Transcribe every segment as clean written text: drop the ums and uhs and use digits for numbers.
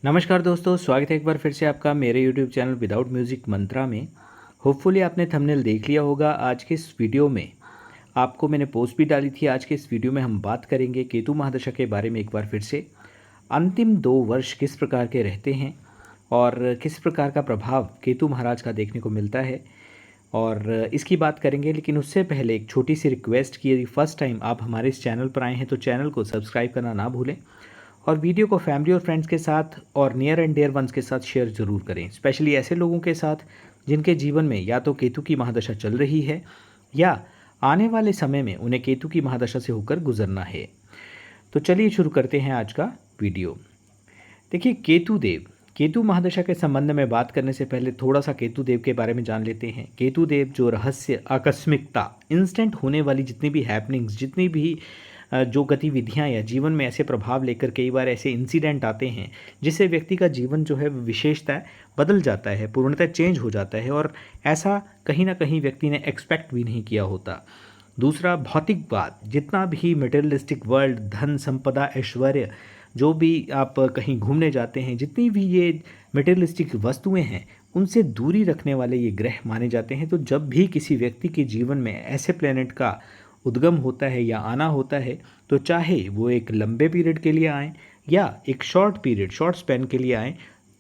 नमस्कार दोस्तों, स्वागत है एक बार फिर से आपका मेरे YouTube चैनल विदाउट म्यूज़िक मंत्रा में। होपफुली आपने थंबनेल देख लिया होगा। आज के इस वीडियो में आपको मैंने पोस्ट भी डाली थी। आज के इस वीडियो में हम बात करेंगे केतु महादशा के बारे में एक बार फिर से। अंतिम 2 वर्ष किस प्रकार के रहते हैं और किस प्रकार का प्रभाव केतु महाराज का देखने को मिलता है और इसकी बात करेंगे। लेकिन उससे पहले एक छोटी सी रिक्वेस्ट कि यदि फर्स्ट टाइम आप हमारे इस चैनल पर आए हैं तो चैनल को सब्सक्राइब करना ना भूलें और वीडियो को फैमिली और फ्रेंड्स के साथ और नियर एंड डियर वंस के साथ शेयर ज़रूर करें, स्पेशली ऐसे लोगों के साथ जिनके जीवन में या तो केतु की महादशा चल रही है या आने वाले समय में उन्हें केतु की महादशा से होकर गुजरना है। तो चलिए शुरू करते हैं आज का वीडियो। देखिए, केतु महादशा के संबंध में बात करने से पहले थोड़ा सा केतु देव के बारे में जान लेते हैं। केतु देव जो रहस्य, आकस्मिकता, इंस्टेंट होने वाली जितनी भी हैपनिंग्स, जितनी भी जो गतिविधियां या जीवन में ऐसे प्रभाव लेकर कई बार ऐसे इंसिडेंट आते हैं जिससे व्यक्ति का जीवन जो है विशेषता बदल जाता है, पूर्णतः चेंज हो जाता है और ऐसा कहीं ना कहीं व्यक्ति ने एक्सपेक्ट भी नहीं किया होता। दूसरा, भौतिक बात, जितना भी मटेरियलिस्टिक वर्ल्ड, धन संपदा, ऐश्वर्य, जो भी आप कहीं घूमने जाते हैं, जितनी भी ये मटेरियलिस्टिक वस्तुएं हैं उनसे दूरी रखने वाले ये ग्रह माने जाते हैं। तो जब भी किसी व्यक्ति के जीवन में ऐसे प्लेनेट का उद्गम होता है या आना होता है तो चाहे वो एक लंबे पीरियड के लिए आए या एक शॉर्ट स्पैन के लिए आए,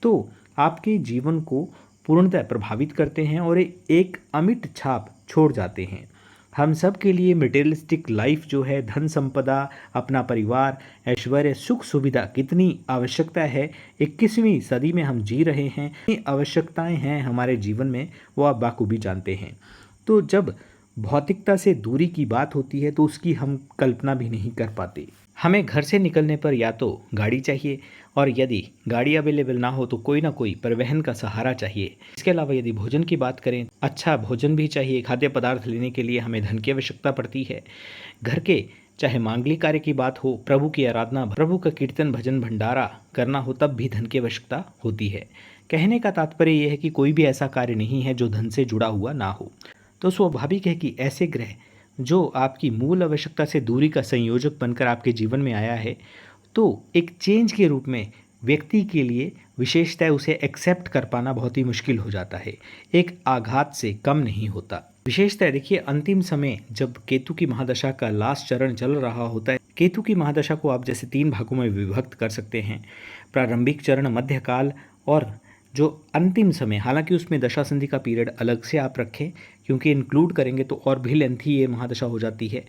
तो आपके जीवन को पूर्णतः प्रभावित करते हैं और एक अमिट छाप छोड़ जाते हैं। हम सब के लिए मटेरियलिस्टिक लाइफ जो है, धन संपदा, अपना परिवार, ऐश्वर्य, सुख सुविधा कितनी आवश्यकता है, 21वीं सदी में हम जी रहे हैं, कितनी आवश्यकताएं हैं हमारे जीवन में, वो आप बाखूबी जानते हैं। तो जब भौतिकता से दूरी की बात होती है तो उसकी हम कल्पना भी नहीं कर पाते। हमें घर से निकलने पर या तो गाड़ी चाहिए और यदि गाड़ी अवेलेबल ना हो तो कोई ना कोई परिवहन का सहारा चाहिए। इसके अलावा यदि भोजन की बात करें, अच्छा भोजन भी चाहिए। खाद्य पदार्थ लेने के लिए हमें धन की आवश्यकता पड़ती है। घर के चाहे मांगलिक कार्य की बात हो, प्रभु की आराधना, प्रभु का कीर्तन, भजन, भंडारा करना हो, तब भी धन की आवश्यकता होती है। कहने का तात्पर्य यह है कि कोई भी ऐसा कार्य नहीं है जो धन से जुड़ा हुआ ना हो। तो स्वाभाविक है कि ऐसे ग्रह जो आपकी मूल आवश्यकता से दूरी का संयोजक बनकर आपके जीवन में आया है, तो एक चेंज के रूप में व्यक्ति के लिए विशेषतः उसे एक्सेप्ट कर पाना बहुत ही मुश्किल हो जाता है। एक आघात से कम नहीं होता। विशेषतः देखिए, अंतिम समय जब केतु की महादशा का लास्ट चरण चल रहा होता है, केतु की महादशा को आप जैसे 3 भागों में विभक्त कर सकते हैं। प्रारंभिक चरण, मध्यकाल और जो अंतिम समय। हालांकि उसमें दशा संधि का पीरियड अलग से आप रखें, क्योंकि इंक्लूड करेंगे तो और भी लेंथी ये महादशा हो जाती है।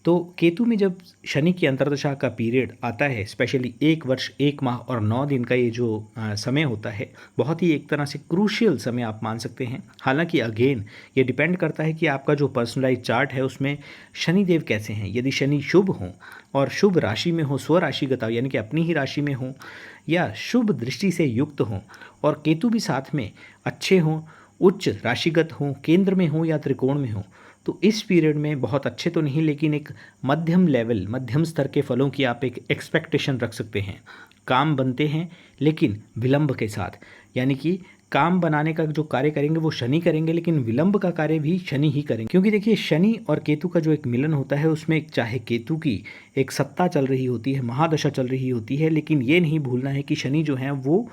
तो केतु में जब शनि की अंतर्दशा का पीरियड आता है, स्पेशली 1 वर्ष 1 माह और 9 दिन का ये जो समय होता है, बहुत ही एक तरह से क्रूशियल समय आप मान सकते हैं। हालांकि अगेन ये डिपेंड करता है कि आपका जो पर्सनलाइज चार्ट है उसमें शनिदेव कैसे हैं। यदि शनि शुभ हों और शुभ राशि में हो, स्वराशिगत यानी कि अपनी ही राशि में हो, या शुभ दृष्टि से युक्त हों और केतु भी साथ में अच्छे हों, उच्च राशिगत हों, केंद्र में हों या त्रिकोण में हों, तो इस पीरियड में बहुत अच्छे तो नहीं लेकिन एक मध्यम लेवल, मध्यम स्तर के फलों की आप एक एक्सपेक्टेशन रख सकते हैं। काम बनते हैं लेकिन विलंब के साथ, यानी कि काम बनाने का जो कार्य करेंगे वो शनि करेंगे लेकिन विलंब का कार्य भी शनि ही करेंगे। क्योंकि देखिए, शनि और केतु का जो एक मिलन होता है उसमें चाहे केतु की एक सत्ता चल रही होती है, महादशा चल रही होती है, लेकिन ये नहीं भूलना है कि शनि जो हैं वो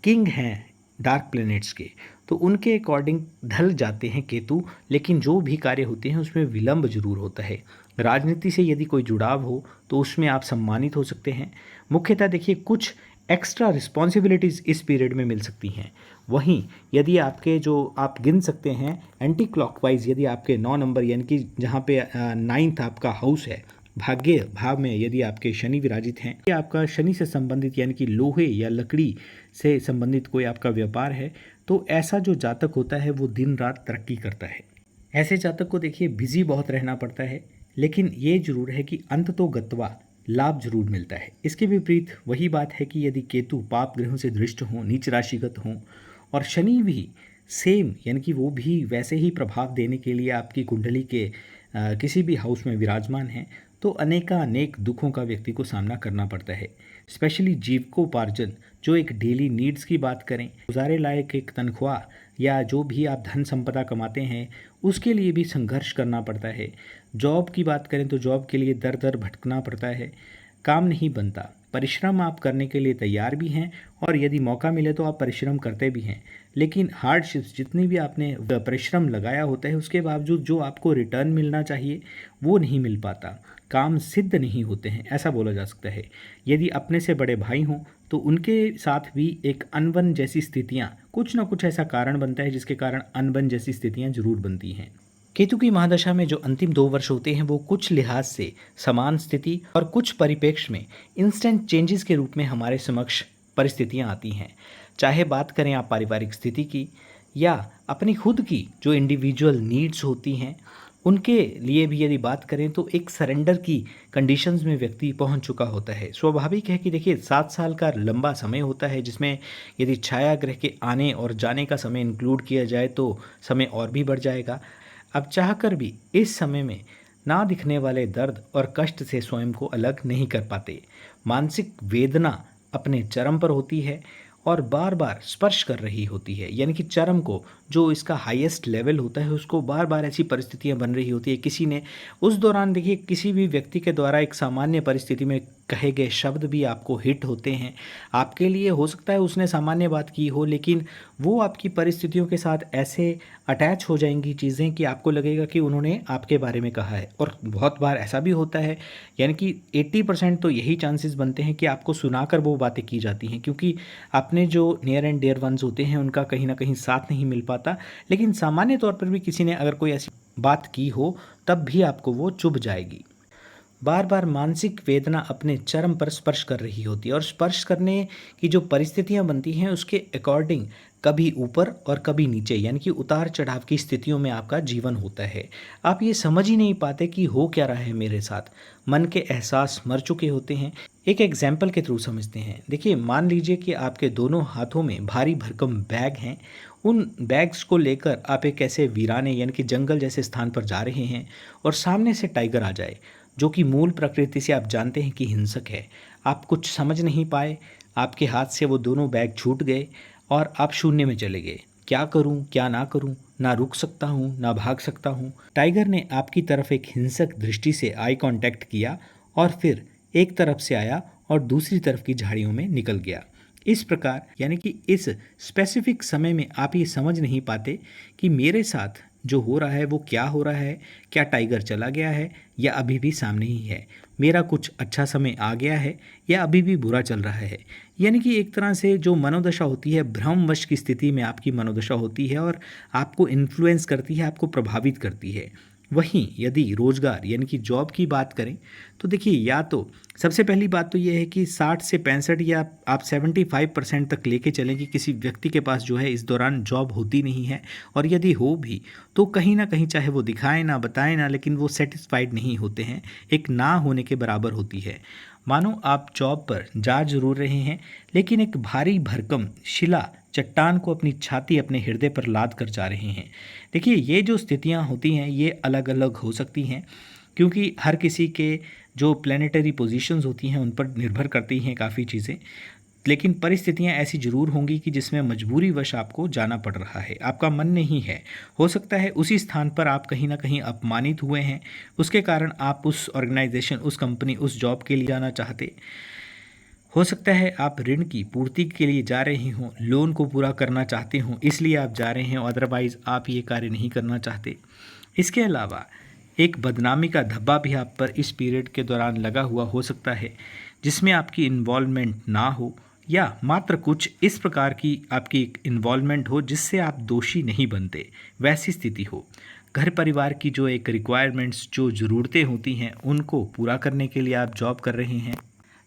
किंग हैं डार्क प्लैनेट्स के। तो उनके अकॉर्डिंग ढल जाते हैं केतु, लेकिन जो भी कार्य होते हैं उसमें विलंब जरूर होता है। राजनीति से यदि कोई जुड़ाव हो तो उसमें आप सम्मानित हो सकते हैं। मुख्यतः देखिए, कुछ एक्स्ट्रा रिस्पॉन्सिबिलिटीज़ इस पीरियड में मिल सकती हैं। वहीं यदि आपके जो आप गिन सकते हैं एंटी क्लॉकवाइज, यदि आपके 9 नंबर यानी कि जहाँ पे 9th आपका हाउस है, भाग्य भाव में यदि आपके शनि विराजित हैं, या आपका शनि से संबंधित यानी कि लोहे या लकड़ी से संबंधित कोई आपका व्यापार है, तो ऐसा जो जातक होता है वो दिन रात तरक्की करता है। ऐसे जातक को देखिए बिजी बहुत रहना पड़ता है, लेकिन ये जरूर है कि अंत तो गत्वा लाभ जरूर मिलता है। इसके विपरीत वही बात है कि यदि केतु पाप ग्रहों से दृष्ट हों, नीच राशिगत हों और शनि भी सेम यानी कि वो भी वैसे ही प्रभाव देने के लिए आपकी कुंडली के किसी भी हाउस में विराजमान है, तो अनेक दुखों का व्यक्ति को सामना करना पड़ता है। स्पेशली जीविकोपार्जन, जो एक डेली नीड्स की बात करें, गुजारे लायक एक तनख्वाह या जो भी आप धन संपदा कमाते हैं उसके लिए भी संघर्ष करना पड़ता है। जॉब की बात करें तो जॉब के लिए दर दर भटकना पड़ता है, काम नहीं बनता। परिश्रम आप करने के लिए तैयार भी हैं और यदि मौका मिले तो आप परिश्रम करते भी हैं, लेकिन हार्डशिप्स जितनी भी आपने परिश्रम लगाया होता है उसके बावजूद जो आपको रिटर्न मिलना चाहिए वो नहीं मिल पाता, काम सिद्ध नहीं होते हैं, ऐसा बोला जा सकता है। यदि अपने से बड़े भाई हों तो उनके साथ भी एक अनबन जैसी स्थितियाँ, कुछ ना कुछ ऐसा कारण बनता है जिसके कारण अनबन जैसी स्थितियाँ जरूर बनती हैं। केतु की महादशा में जो अंतिम 2 वर्ष होते हैं वो कुछ लिहाज से समान स्थिति और कुछ परिप्रेक्ष्य में इंस्टेंट चेंजेस के रूप में हमारे समक्ष परिस्थितियां आती हैं। चाहे बात करें आप पारिवारिक स्थिति की या अपनी खुद की जो इंडिविजुअल नीड्स होती हैं उनके लिए भी यदि बात करें तो एक सरेंडर की कंडीशंस में व्यक्ति पहुंच चुका होता है। स्वाभाविक है कि देखिए 7 साल का लंबा समय होता है जिसमें यदि छाया ग्रह के आने और जाने का समय इंक्लूड किया जाए तो समय और भी बढ़ जाएगा। अब चाहकर भी इस समय में ना दिखने वाले दर्द और कष्ट से स्वयं को अलग नहीं कर पाते। मानसिक वेदना अपने चरम पर होती है और बार बार स्पर्श कर रही होती है, यानी कि चरम को, जो इसका हाईएस्ट लेवल होता है उसको बार बार ऐसी परिस्थितियां बन रही होती है। किसी ने उस दौरान देखिए किसी भी व्यक्ति के द्वारा एक सामान्य परिस्थिति में कहे गए शब्द भी आपको हिट होते हैं। आपके लिए हो सकता है उसने सामान्य बात की हो लेकिन वो आपकी परिस्थितियों के साथ ऐसे अटैच हो जाएंगी चीज़ें कि आपको लगेगा कि उन्होंने आपके बारे में कहा है। और बहुत बार ऐसा भी होता है, यानी कि 80% तो यही चांसेस बनते हैं कि आपको सुनाकर वो बातें की जाती हैं, क्योंकि अपने जो नियर एंड डियर वंस होते हैं उनका कहीं ना कहीं साथ नहीं मिल पाता। लेकिन सामान्य तौर पर भी किसी ने अगर कोई ऐसी बात की हो तब भी आपको वो चुभ जाएगी। बार बार मानसिक वेदना अपने चरम पर स्पर्श कर रही होती है और स्पर्श करने की जो परिस्थितियां बनती हैं उसके अकॉर्डिंग कभी ऊपर और कभी नीचे, यानी कि उतार चढ़ाव की स्थितियों में आपका जीवन होता है। आप ये समझ ही नहीं पाते कि हो क्या रहा है मेरे साथ। मन के एहसास मर चुके होते हैं। एक एग्जाम्पल के थ्रू समझते हैं। देखिए, मान लीजिए कि आपके दोनों हाथों में भारी भरकम बैग हैं। उन बैग्स को लेकर आप एक ऐसे वीराने यानी कि जंगल जैसे स्थान पर जा रहे हैं और सामने से टाइगर आ जाए, जो कि मूल प्रकृति से आप जानते हैं कि हिंसक है। आप कुछ समझ नहीं पाए, आपके हाथ से वो दोनों बैग छूट गए और आप शून्य में चले गए। क्या करूं, क्या ना करूं, ना रुक सकता हूं, ना भाग सकता हूं। टाइगर ने आपकी तरफ एक हिंसक दृष्टि से आई कांटेक्ट किया और फिर एक तरफ से आया और दूसरी तरफ की झाड़ियों में निकल गया। इस प्रकार, यानी कि इस स्पेसिफिक समय में आप ये समझ नहीं पाते कि मेरे साथ जो हो रहा है वो क्या हो रहा है। क्या टाइगर चला गया है या अभी भी सामने ही है? मेरा कुछ अच्छा समय आ गया है या अभी भी बुरा चल रहा है? यानी कि एक तरह से जो मनोदशा होती है, भ्रमवश की स्थिति में आपकी मनोदशा होती है और आपको इन्फ्लुएंस करती है, आपको प्रभावित करती है। वहीं यदि रोजगार यानी कि जॉब की बात करें तो देखिए, या तो सबसे पहली बात तो ये है कि 60 से 65 या आप 75% तक लेके चलें कि किसी व्यक्ति के पास जो है इस दौरान जॉब होती नहीं है, और यदि हो भी तो कहीं ना कहीं, चाहे वो दिखाएं ना बताएं ना, लेकिन वो सेटिस्फाइड नहीं होते हैं, एक ना होने के बराबर होती है। मानो आप जॉब पर जा जरूर रहे हैं लेकिन एक भारी भरकम शिला चट्टान को अपनी छाती, अपने हृदय पर लाद कर जा रहे हैं। देखिए, ये जो स्थितियां होती हैं ये अलग अलग हो सकती हैं, क्योंकि हर किसी के जो प्लानिटरी पोजीशंस होती हैं उन पर निर्भर करती हैं काफ़ी चीज़ें। लेकिन परिस्थितियां ऐसी ज़रूर होंगी कि जिसमें मजबूरीवश आपको जाना पड़ रहा है, आपका मन नहीं है। हो सकता है उसी स्थान पर आप कहीं ना कहीं अपमानित हुए हैं, उसके कारण आप उस ऑर्गेनाइजेशन, उस कंपनी, उस जॉब के लिए जाना चाहते। हो सकता है आप ऋण की पूर्ति के लिए जा रहे हों, लोन को पूरा करना चाहते हों, इसलिए आप जा रहे हैं, अदरवाइज़ आप ये कार्य नहीं करना चाहते। इसके अलावा एक बदनामी का धब्बा भी आप पर इस पीरियड के दौरान लगा हुआ हो सकता है, जिसमें आपकी इन्वॉल्वमेंट ना हो या मात्र कुछ इस प्रकार की आपकी इन्वॉल्वमेंट हो जिससे आप दोषी नहीं बनते, वैसी स्थिति हो। घर परिवार की जो एक रिक्वायरमेंट्स, जो ज़रूरतें होती हैं, उनको पूरा करने के लिए आप जॉब कर रहे हैं,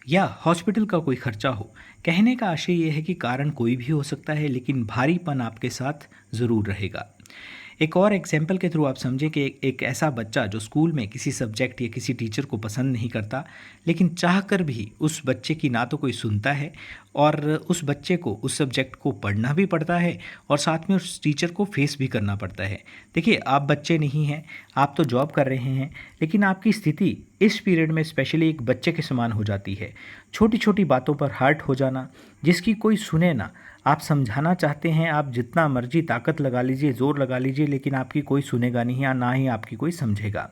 या हॉस्पिटल का कोई खर्चा हो। कहने का आशय ये है कि कारण कोई भी हो सकता है लेकिन भारीपन आपके साथ ज़रूर रहेगा। एक और एग्जाम्पल के थ्रू आप समझें कि एक ऐसा बच्चा जो स्कूल में किसी सब्जेक्ट या किसी टीचर को पसंद नहीं करता, लेकिन चाहकर भी उस बच्चे की ना तो कोई सुनता है और उस बच्चे को उस सब्जेक्ट को पढ़ना भी पड़ता है और साथ में उस टीचर को फेस भी करना पड़ता है। देखिए, आप बच्चे नहीं हैं, आप तो जॉब कर रहे हैं, लेकिन आपकी स्थिति इस पीरियड में स्पेशली एक बच्चे के समान हो जाती है। छोटी छोटी बातों पर हर्ट हो जाना, जिसकी कोई सुने ना, आप समझाना चाहते हैं, आप जितना मर्जी ताकत लगा लीजिए, ज़ोर लगा लीजिए, लेकिन आपकी कोई सुनेगा नहीं या ना ही आपकी कोई समझेगा।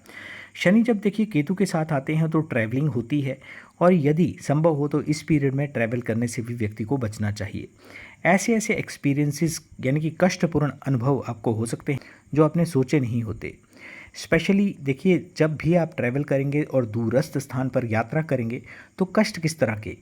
शनि जब देखिए केतु के साथ आते हैं तो ट्रैवलिंग होती है, और यदि संभव हो तो इस पीरियड में ट्रैवल करने से भी व्यक्ति को बचना चाहिए। ऐसे ऐसे एक्सपीरियंसेस यानी कि कष्टपूर्ण अनुभव आपको हो सकते हैं जो आपने सोचे नहीं होते। स्पेशली देखिए, जब भी आप ट्रैवल करेंगे और दूरस्थ स्थान पर यात्रा करेंगे तो कष्ट किस तरह के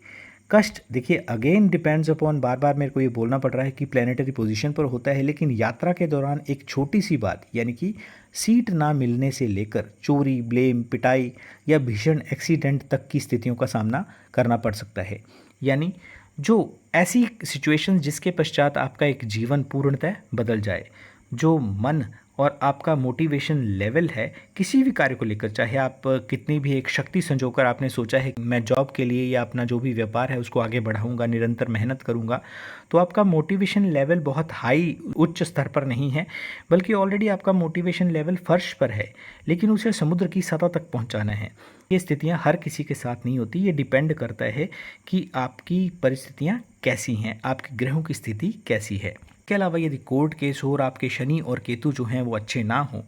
कष्ट देखिए अगेन डिपेंड्स अपॉन, बार बार मेरे को ये बोलना पड़ रहा है कि प्लानिटरी पोजीशन पर होता है, लेकिन यात्रा के दौरान एक छोटी सी बात यानी कि सीट ना मिलने से लेकर चोरी, ब्लेम, पिटाई या भीषण एक्सीडेंट तक की स्थितियों का सामना करना पड़ सकता है। यानी जो ऐसी सिचुएशन जिसके पश्चात आपका एक जीवन पूर्णतः बदल जाए, जो मन और आपका मोटिवेशन लेवल है किसी भी कार्य को लेकर, चाहे आप कितनी भी एक शक्ति संजोकर आपने सोचा है कि मैं जॉब के लिए या अपना जो भी व्यापार है उसको आगे बढ़ाऊंगा, निरंतर मेहनत करूंगा, तो आपका मोटिवेशन लेवल बहुत हाई उच्च स्तर पर नहीं है, बल्कि ऑलरेडी आपका मोटिवेशन लेवल फर्श पर है, लेकिन उसे समुद्र की सतह तक पहुंचाना है। ये स्थितियां हर किसी के साथ नहीं होती, ये डिपेंड करता है कि आपकी परिस्थितियां कैसी हैं, आपके ग्रहों की स्थिति कैसी है। के अलावा यदि कोर्ट केस हो और आपके शनि और केतु जो हैं वो अच्छे ना हों,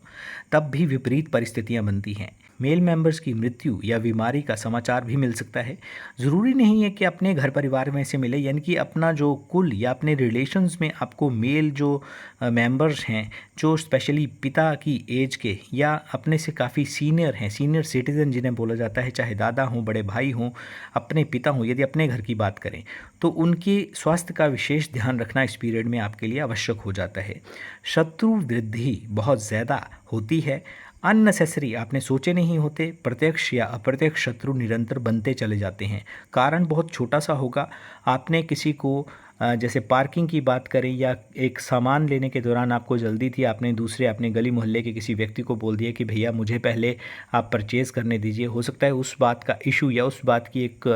तब भी विपरीत परिस्थितियां बनती हैं। मेल मेंबर्स की मृत्यु या बीमारी का समाचार भी मिल सकता है। ज़रूरी नहीं है कि अपने घर परिवार में से मिले, यानी कि अपना जो कुल या अपने रिलेशंस में आपको मेल जो मेंबर्स हैं, जो स्पेशली पिता की एज के या अपने से काफ़ी सीनियर हैं, सीनियर सिटीज़न जिन्हें बोला जाता है, चाहे दादा हों, बड़े भाई हों, अपने पिता हों, यदि अपने घर की बात करें तो उनके स्वास्थ्य का विशेष ध्यान रखना इस पीरियड में आपके लिए आवश्यक हो जाता है। शत्रु वृद्धि बहुत ज़्यादा होती है, अननेसेसरी आपने सोचे नहीं होते, प्रत्यक्ष या अप्रत्यक्ष शत्रु निरंतर बनते चले जाते हैं। कारण बहुत छोटा सा होगा, आपने किसी को जैसे पार्किंग की बात करें या एक सामान लेने के दौरान आपको जल्दी थी, आपने दूसरे अपने गली मोहल्ले के किसी व्यक्ति को बोल दिया कि भैया मुझे पहले आप परचेज़ करने दीजिए। हो सकता है उस बात का इशू या उस बात की एक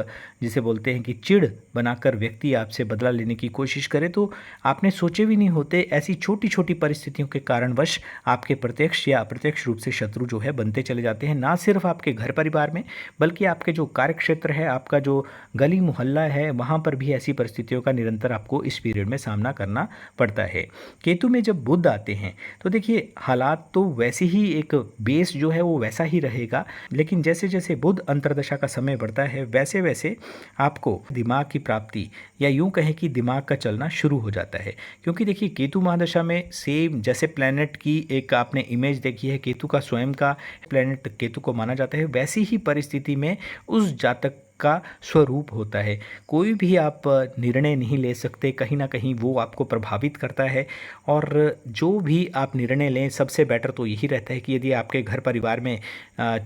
जिसे बोलते हैं कि चिढ़ बनाकर व्यक्ति आपसे बदला लेने की कोशिश करे, तो आपने सोचे भी नहीं होते, ऐसी छोटी छोटी परिस्थितियों के कारणवश आपके प्रत्यक्ष या अप्रत्यक्ष रूप से शत्रु जो है बनते चले जाते हैं, ना सिर्फ आपके घर परिवार में बल्कि आपके जो कार्य क्षेत्र है, आपका जो गली मोहल्ला है, वहाँ पर भी ऐसी परिस्थितियों का निरंतर आपको इस पीरियड में सामना करना पड़ता है। केतु में जब बुध आते हैं तो देखिए हालात तो वैसे ही, एक बेस जो है वो वैसा ही रहेगा, लेकिन जैसे जैसे बुध अंतर्दशा का समय बढ़ता है वैसे वैसे आपको दिमाग की प्राप्ति या यूं कहें कि दिमाग का चलना शुरू हो जाता है। क्योंकि देखिए केतु महादशा में सेम जैसे प्लैनेट की एक आपने इमेज देखी है, केतु का स्वयं का प्लैनेट केतु को माना जाता है, वैसी ही परिस्थिति में उस जातक का स्वरूप होता है। कोई भी आप निर्णय नहीं ले सकते, कहीं ना कहीं वो आपको प्रभावित करता है, और जो भी आप निर्णय लें सबसे बेटर तो यही रहता है कि यदि आपके घर परिवार में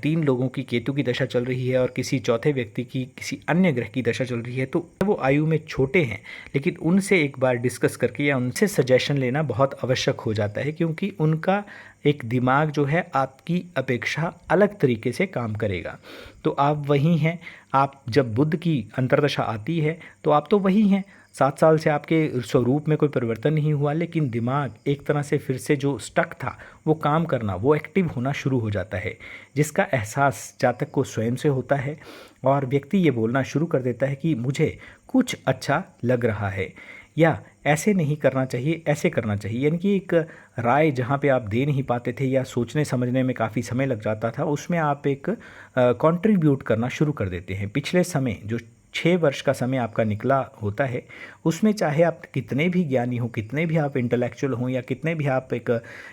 3 लोगों की केतु की दशा चल रही है और किसी चौथे व्यक्ति की किसी अन्य ग्रह की दशा चल रही है, तो वो आयु में छोटे हैं, लेकिन उनसे एक बार डिस्कस करके या उनसे सजेशन लेना बहुत आवश्यक हो जाता है, क्योंकि उनका एक दिमाग जो है आपकी अपेक्षा अलग तरीके से काम करेगा। तो आप वही हैं, आप जब बुध की अंतर्दशा आती है तो आप तो वही हैं, 7 साल से आपके स्वरूप में कोई परिवर्तन नहीं हुआ, लेकिन दिमाग एक तरह से फिर से जो स्टक था वो काम करना, वो एक्टिव होना शुरू हो जाता है, जिसका एहसास जातक को स्वयं से होता है, और व्यक्ति ये बोलना शुरू कर देता है कि मुझे कुछ अच्छा लग रहा है, या ऐसे नहीं करना चाहिए, ऐसे करना चाहिए। यानी कि एक राय जहाँ पे आप दे नहीं पाते थे या सोचने समझने में काफ़ी समय लग जाता था, उसमें आप एक कंट्रीब्यूट करना शुरू कर देते हैं। पिछले समय जो 6 वर्ष का समय आपका निकला होता है, उसमें चाहे आप कितने भी ज्ञानी हो, कितने भी आप इंटेलेक्चुअल हों, या कितने भी आप एक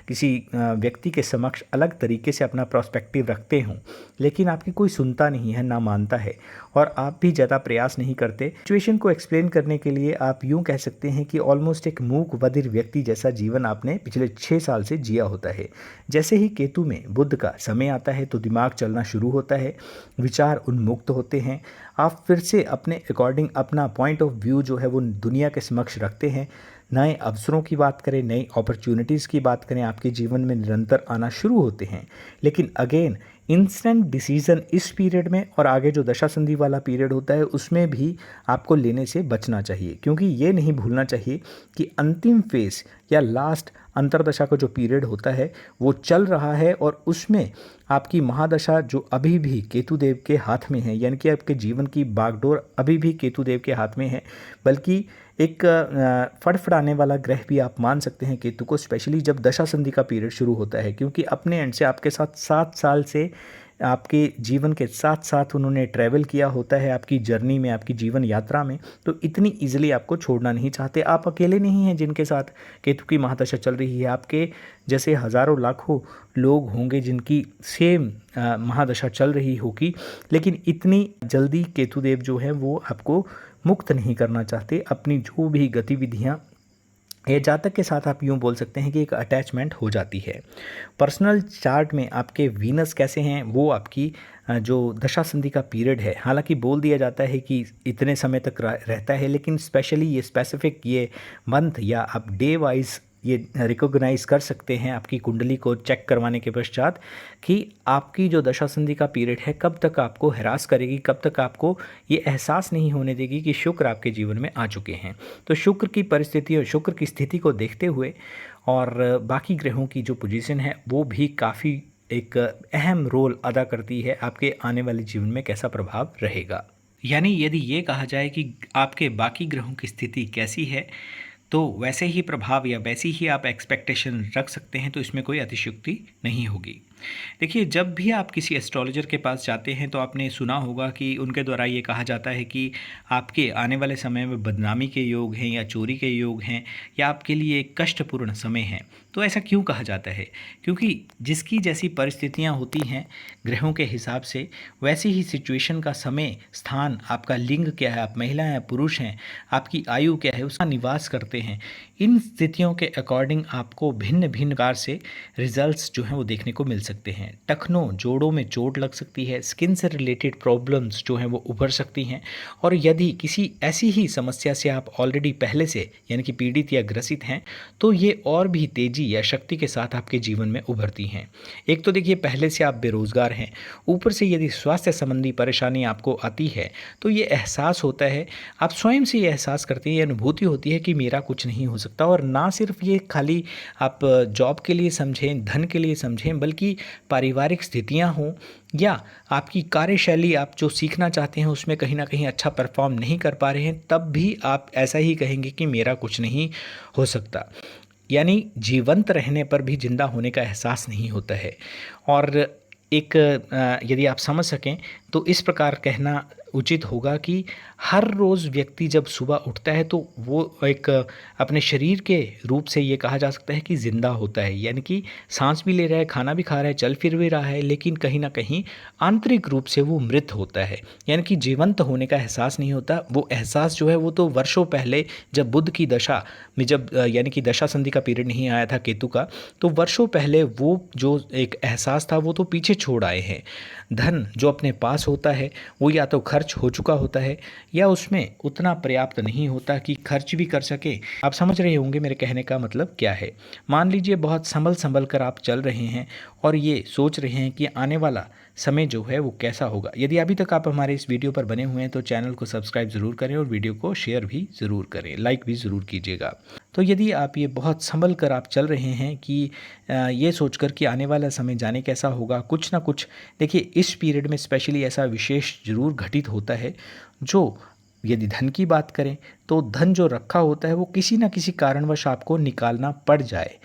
किसी व्यक्ति के समक्ष अलग तरीके से अपना पर्सपेक्टिव रखते हों, लेकिन आपकी कोई सुनता नहीं है, ना मानता है, और आप भी ज़्यादा प्रयास नहीं करते। सिचुएशन को एक्सप्लेन करने के लिए आप यूँ कह सकते हैं कि ऑलमोस्ट एक मूक बधिर व्यक्ति जैसा जीवन आपने पिछले 6 साल से जिया होता है। जैसे ही केतु में बुध का समय आता है तो दिमाग चलना शुरू होता है, विचार उन्मुक्त होते हैं, आप फिर से अपने अकॉर्डिंग अपना पॉइंट ऑफ व्यू जो है वो दुनिया के समक्ष रखते हैं। नए अवसरों की बात करें, नई अपॉर्चुनिटीज़ की बात करें, आपके जीवन में निरंतर आना शुरू होते हैं। लेकिन अगेन इंस्टेंट डिसीजन इस पीरियड में और आगे जो दशा संधि वाला पीरियड होता है उसमें भी आपको लेने से बचना चाहिए, क्योंकि ये नहीं भूलना चाहिए कि अंतिम फेज या लास्ट अंतर्दशा का जो पीरियड होता है वो चल रहा है, और उसमें आपकी महादशा जो अभी भी केतुदेव के हाथ में है, यानी कि आपके जीवन की बागडोर अभी भी केतुदेव के हाथ में है, बल्कि एक फड़फड़ाने वाला ग्रह भी आप मान सकते हैं केतु को, स्पेशली जब दशा संधि का पीरियड शुरू होता है, क्योंकि अपने एंड से आपके साथ 7 साल से आपके जीवन के साथ साथ उन्होंने ट्रैवल किया होता है आपकी जर्नी में, आपकी जीवन यात्रा में। तो इतनी इजीली आपको छोड़ना नहीं चाहते। आप अकेले नहीं हैं जिनके साथ केतु की महादशा चल रही है, आपके जैसे हज़ारों लाखों लोग होंगे जिनकी सेम महादशा चल रही होगी, लेकिन इतनी जल्दी केतुदेव जो है वो आपको मुक्त नहीं करना चाहते। अपनी जो भी गतिविधियाँ, ये जातक के साथ आप यूँ बोल सकते हैं कि एक अटैचमेंट हो जाती है। पर्सनल चार्ट में आपके वीनस कैसे हैं, वो आपकी जो दशा संधि का पीरियड है, हालांकि बोल दिया जाता है कि इतने समय तक रहता है, लेकिन स्पेशली ये स्पेसिफिक ये मंथ या आप डे वाइज ये रिकॉग्नाइज कर सकते हैं आपकी कुंडली को चेक करवाने के पश्चात कि आपकी जो दशा संधि का पीरियड है कब तक आपको हैरास करेगी, कब तक आपको ये एहसास नहीं होने देगी कि शुक्र आपके जीवन में आ चुके हैं। तो शुक्र की परिस्थिति और शुक्र की स्थिति को देखते हुए और बाकी ग्रहों की जो पोजीशन है वो भी काफ़ी एक अहम रोल अदा करती है आपके आने वाले जीवन में कैसा प्रभाव रहेगा। यानी यदि ये कहा जाए कि आपके बाकी ग्रहों की स्थिति कैसी है, तो वैसे ही प्रभाव या वैसी ही आप एक्सपेक्टेशन रख सकते हैं, तो इसमें कोई अतिशयोक्ति नहीं होगी। देखिए, जब भी आप किसी एस्ट्रोलॉजर के पास जाते हैं तो आपने सुना होगा कि उनके द्वारा ये कहा जाता है कि आपके आने वाले समय में बदनामी के योग हैं या चोरी के योग हैं या आपके लिए एक कष्टपूर्ण समय है। तो ऐसा क्यों कहा जाता है? क्योंकि जिसकी जैसी परिस्थितियां होती हैं ग्रहों के हिसाब से, वैसी ही सिचुएशन का समय, स्थान, आपका लिंग क्या है, आप महिला हैं पुरुष हैं, आपकी आयु क्या है, उसका निवास करते हैं। इन स्थितियों के अकॉर्डिंग आपको भिन्न भिन्न प्रकार से रिजल्ट्स जो हैं वो देखने को मिल सकते हैं। टखनों, जोड़ों में चोट लग सकती है, स्किन से रिलेटेड प्रॉब्लम्स जो हैं वो उभर सकती हैं, और यदि किसी ऐसी ही समस्या से आप ऑलरेडी पहले से यानी कि पीड़ित या ग्रसित हैं, तो ये और भी तेजी या शक्ति के साथ आपके जीवन में उभरती हैं। एक तो देखिए, पहले से आप बेरोजगार हैं, ऊपर से यदि स्वास्थ्य संबंधी परेशानी आपको आती है, तो ये एहसास होता है, आप स्वयं से ये एहसास करते हैं, ये अनुभूति होती है कि मेरा कुछ नहीं हो सकता। और ना सिर्फ ये खाली आप जॉब के लिए समझें, धन के लिए समझें, बल्कि पारिवारिक स्थितियां हों या आपकी कार्यशैली, आप जो सीखना चाहते हैं उसमें कहीं ना कहीं अच्छा परफॉर्म नहीं कर पा रहे हैं, तब भी आप ऐसा ही कहेंगे कि मेरा कुछ नहीं हो सकता। यानी जीवंत रहने पर भी जिंदा होने का एहसास नहीं होता है। और एक यदि आप समझ सकें तो इस प्रकार कहना उचित होगा कि हर रोज़ व्यक्ति जब सुबह उठता है तो वो एक अपने शरीर के रूप से ये कहा जा सकता है कि ज़िंदा होता है, यानी कि सांस भी ले रहा है, खाना भी खा रहा है, चल फिर भी रहा है, लेकिन कहीं ना कहीं आंतरिक रूप से वो मृत होता है, यानी कि जीवंत होने का एहसास नहीं होता। वो एहसास जो है वो तो वर्षों पहले जब बुध की दशा में, जब यानी कि दशा संधि का पीरियड नहीं आया था केतु का, तो वर्षों पहले वो जो एक एहसास था वो तो पीछे छोड़ आए हैं। धन जो अपने पास होता है वो या तो खर्च हो चुका होता है या उसमें उतना पर्याप्त नहीं होता कि खर्च भी कर सके। आप समझ रहे होंगे मेरे कहने का मतलब क्या है। मान लीजिए बहुत संभल कर आप चल रहे हैं और ये सोच रहे हैं कि आने वाला समय जो है वो कैसा होगा। यदि अभी तक आप हमारे इस वीडियो पर बने हुए हैं तो चैनल को सब्सक्राइब ज़रूर करें और वीडियो को शेयर भी ज़रूर करें, लाइक भी ज़रूर कीजिएगा। तो यदि आप ये बहुत संभल कर आप चल रहे हैं कि ये सोचकर कि आने वाला समय जाने कैसा होगा, कुछ ना कुछ देखिए इस पीरियड में स्पेशली ऐसा विशेष ज़रूर घटित होता है। जो यदि धन की बात करें तो धन जो रखा होता है वो किसी न किसी कारणवश आपको निकालना पड़ जाए।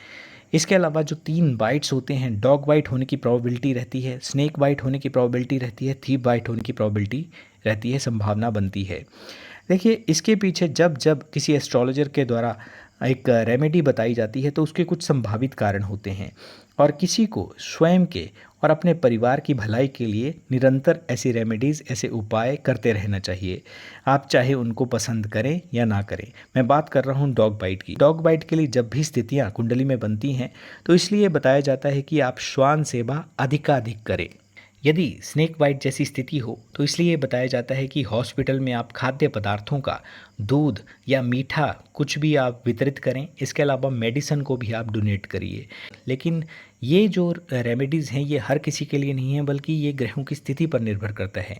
इसके अलावा जो 3 बाइट्स होते हैं, डॉग बाइट होने की प्रोबेबिलिटी रहती है, स्नेक बाइट होने की प्रोबेबिलिटी रहती है, थीप बाइट होने की प्रोबेबिलिटी रहती है, संभावना बनती है। देखिए, इसके पीछे जब जब किसी एस्ट्रोलॉजर के द्वारा एक रेमेडी बताई जाती है तो उसके कुछ संभावित कारण होते हैं, और किसी को स्वयं के और अपने परिवार की भलाई के लिए निरंतर ऐसी रेमेडीज़, ऐसे उपाय करते रहना चाहिए, आप चाहे उनको पसंद करें या ना करें। मैं बात कर रहा हूँ डॉग बाइट की। डॉग बाइट के लिए जब भी स्थितियाँ कुंडली में बनती हैं तो इसलिए बताया जाता है कि आप श्वान सेवा अधिकाधिक करें। यदि स्नेक बाइट जैसी स्थिति हो तो इसलिए बताया जाता है कि हॉस्पिटल में आप खाद्य पदार्थों का, दूध या मीठा कुछ भी आप वितरित करें। इसके अलावा मेडिसिन को भी आप डोनेट करिए। लेकिन ये जो रेमेडीज़ हैं ये हर किसी के लिए नहीं है, बल्कि ये ग्रहों की स्थिति पर निर्भर करता है।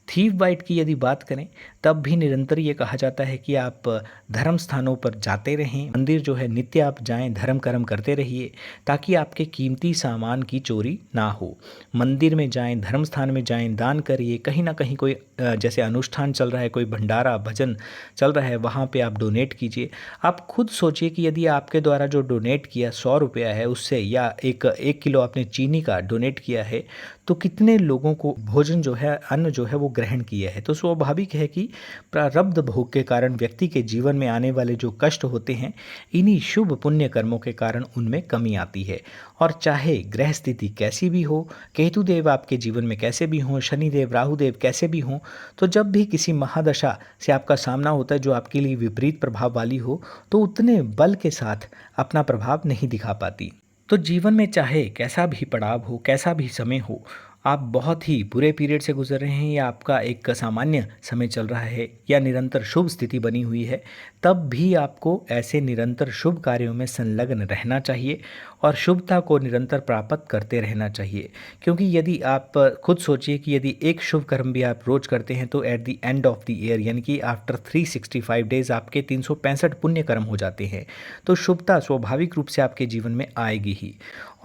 थीव बाइट की यदि बात करें तब भी निरंतर ये कहा जाता है कि आप धर्म स्थानों पर जाते रहें, मंदिर जो है नित्य आप जाएं, धर्म कर्म करते रहिए ताकि आपके कीमती सामान की चोरी ना हो। मंदिर में जाएं, धर्म स्थान में जाएं, दान करिए, कहीं ना कहीं कोई जैसे अनुष्ठान चल रहा है, कोई भंडारा भजन चल रहा है, वहाँ पे आप डोनेट कीजिए। आप खुद सोचिए कि यदि आपके द्वारा जो डोनेट किया 100 रुपया है उससे, या एक किलो आपने चीनी का डोनेट किया है, तो कितने लोगों को भोजन जो है, अन्न जो है वो ग्रहण किया है। तो स्वाभाविक है कि प्रारब्ध भोग के कारण व्यक्ति के जीवन में आने वाले जो कष्ट होते हैं, इन्हीं शुभ पुण्य कर्मों के कारण उनमें कमी आती है। और चाहे ग्रह स्थिति कैसी भी हो, केतुदेव आपके जीवन में कैसे भी हों, शनिदेव राहुदेव कैसे भी हों, तो जब भी किसी महादशा से आपका सामना होता है जो आपके लिए विपरीत प्रभाव वाली हो, तो उतने बल के साथ अपना प्रभाव नहीं दिखा पाती। तो जीवन में चाहे कैसा भी पड़ाव हो, कैसा भी समय हो, आप बहुत ही बुरे पीरियड से गुजर रहे हैं या आपका एक सामान्य समय चल रहा है या निरंतर शुभ स्थिति बनी हुई है, तब भी आपको ऐसे निरंतर शुभ कार्यों में संलग्न रहना चाहिए और शुभता को निरंतर प्राप्त करते रहना चाहिए। क्योंकि यदि आप खुद सोचिए कि यदि एक शुभ कर्म भी आप रोज करते हैं तो at the end of the year, यानी कि आफ्टर 365 डेज आपके 365 पुण्य कर्म हो जाते हैं। तो शुभता स्वाभाविक रूप से आपके जीवन में आएगी ही।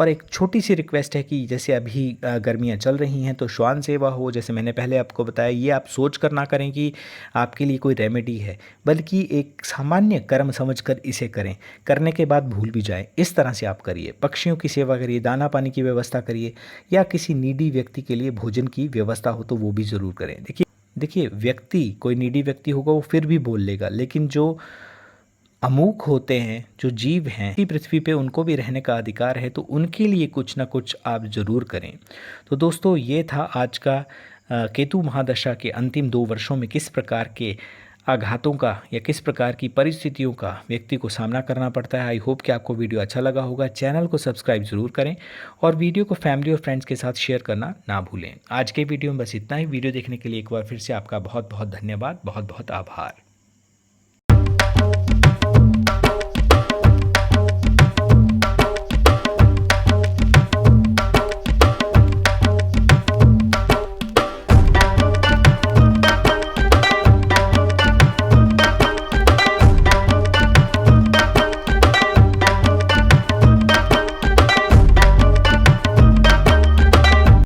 और एक छोटी सी रिक्वेस्ट है कि जैसे अभी गर्मियाँ चल रही हैं तो श्वान सेवा हो, जैसे मैंने पहले आपको बताया, ये आप सोच कर ना करें कि आपके लिए कोई रेमेडी है, बल्कि एक सामान्य कर्म समझकर इसे करें, करने के बाद भूल भी जाएं, इस तरह से आप करिए। पक्षियों की सेवा करिए, दाना पानी की व्यवस्था करिए, या किसी नीडी व्यक्ति के लिए भोजन की व्यवस्था हो तो वो भी ज़रूर करें। देखिए व्यक्ति, कोई नीडी व्यक्ति होगा वो फिर भी बोल लेगा, लेकिन जो अमूक होते हैं, जो जीव हैं इसी पृथ्वी पे, उनको भी रहने का अधिकार है, तो उनके लिए कुछ ना कुछ आप ज़रूर करें। तो दोस्तों ये था आज का केतु महादशा के अंतिम 2 वर्षों में किस प्रकार के आघातों का या किस प्रकार की परिस्थितियों का व्यक्ति को सामना करना पड़ता है। आई होप कि आपको वीडियो अच्छा लगा होगा। चैनल को सब्सक्राइब ज़रूर करें और वीडियो को फैमिली और फ्रेंड्स के साथ शेयर करना ना भूलें। आज के वीडियो में बस इतना ही। वीडियो देखने के लिए एक बार फिर से आपका बहुत बहुत धन्यवाद, बहुत बहुत आभार।